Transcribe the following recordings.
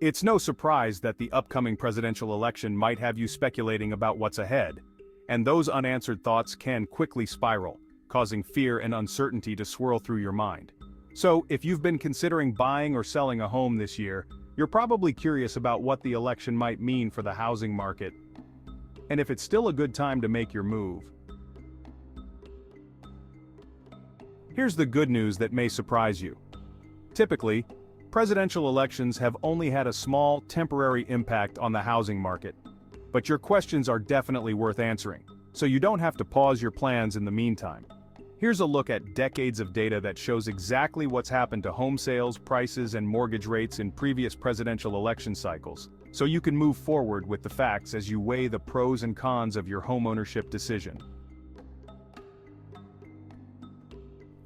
It's no surprise that the upcoming presidential election might have you speculating about what's ahead, and those unanswered thoughts can quickly spiral, causing fear and uncertainty to swirl through your mind. So, if you've been considering buying or selling a home this year, you're probably curious about what the election might mean for the housing market, and if it's still a good time to make your move. Here's the good news that may surprise you. Typically, presidential elections have only had a small, temporary impact on the housing market. But your questions are definitely worth answering, so you don't have to pause your plans in the meantime. Here's a look at decades of data that shows exactly what's happened to home sales, prices, and mortgage rates in previous presidential election cycles, so you can move forward with the facts as you weigh the pros and cons of your homeownership decision.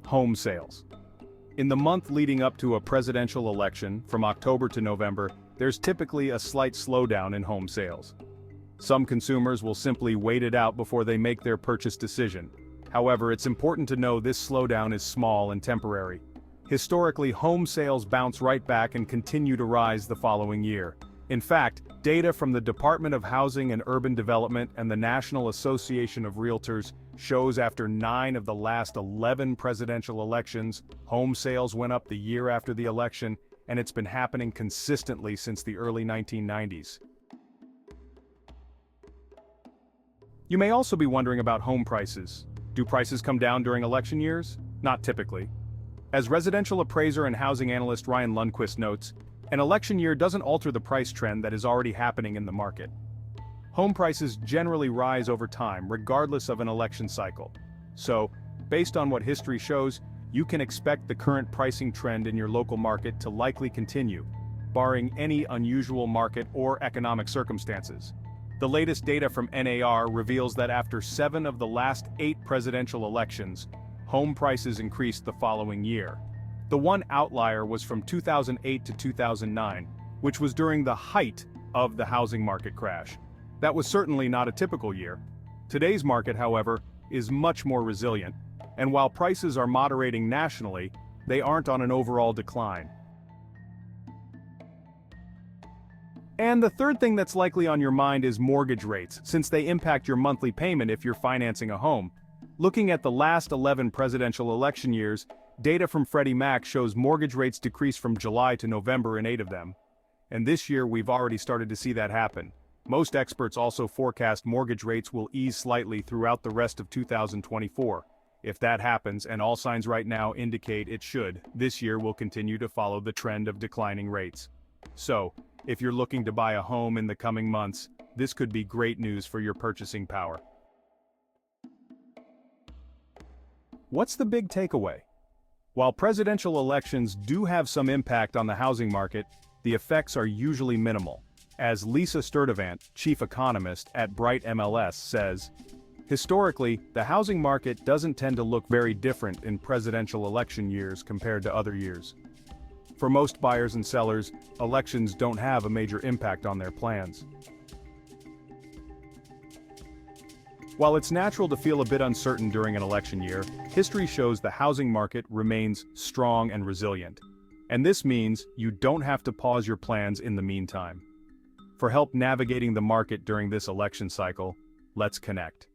Home sales. In the month leading up to a presidential election, from October to November, there's typically a slight slowdown in home sales. Some consumers will simply wait it out before they make their purchase decision. However, it's important to know this slowdown is small and temporary. Historically, home sales bounce right back and continue to rise the following year. In fact, data from the Department of Housing and Urban Development and the National Association of Realtors shows after 9 of the last 11 presidential elections, home sales went up the year after the election, and it's been happening consistently since the early 1990s. You may also be wondering about home prices. Do prices come down during election years? Not typically. As residential appraiser and housing analyst Ryan Lundquist notes, an election year doesn't alter the price trend that is already happening in the market. Home prices generally rise over time regardless of an election cycle. So, based on what history shows, you can expect the current pricing trend in your local market to likely continue, barring any unusual market or economic circumstances. The latest data from NAR reveals that after 7 of the last 8 presidential elections, home prices increased the following year. The one outlier was from 2008 to 2009, which was during the height of the housing market crash. That was certainly not a typical year. Today's market, however, is much more resilient, and while prices are moderating nationally, they aren't on an overall decline. And the third thing that's likely on your mind is mortgage rates, since they impact your monthly payment if you're financing a home. Looking at the last 11 presidential election years, data from Freddie Mac shows mortgage rates decreased from July to November in 8 of them. And this year we've already started to see that happen. Most experts also forecast mortgage rates will ease slightly throughout the rest of 2024. If that happens, and all signs right now indicate it should, this year will continue to follow the trend of declining rates. So, if you're looking to buy a home in the coming months, this could be great news for your purchasing power. What's the big takeaway? While presidential elections do have some impact on the housing market, the effects are usually minimal. As Lisa Sturdivant, chief economist at Bright MLS, says, historically, the housing market doesn't tend to look very different in presidential election years compared to other years. For most buyers and sellers, elections don't have a major impact on their plans. While it's natural to feel a bit uncertain during an election year, history shows the housing market remains strong and resilient. And this means you don't have to pause your plans in the meantime. For help navigating the market during this election cycle, let's connect.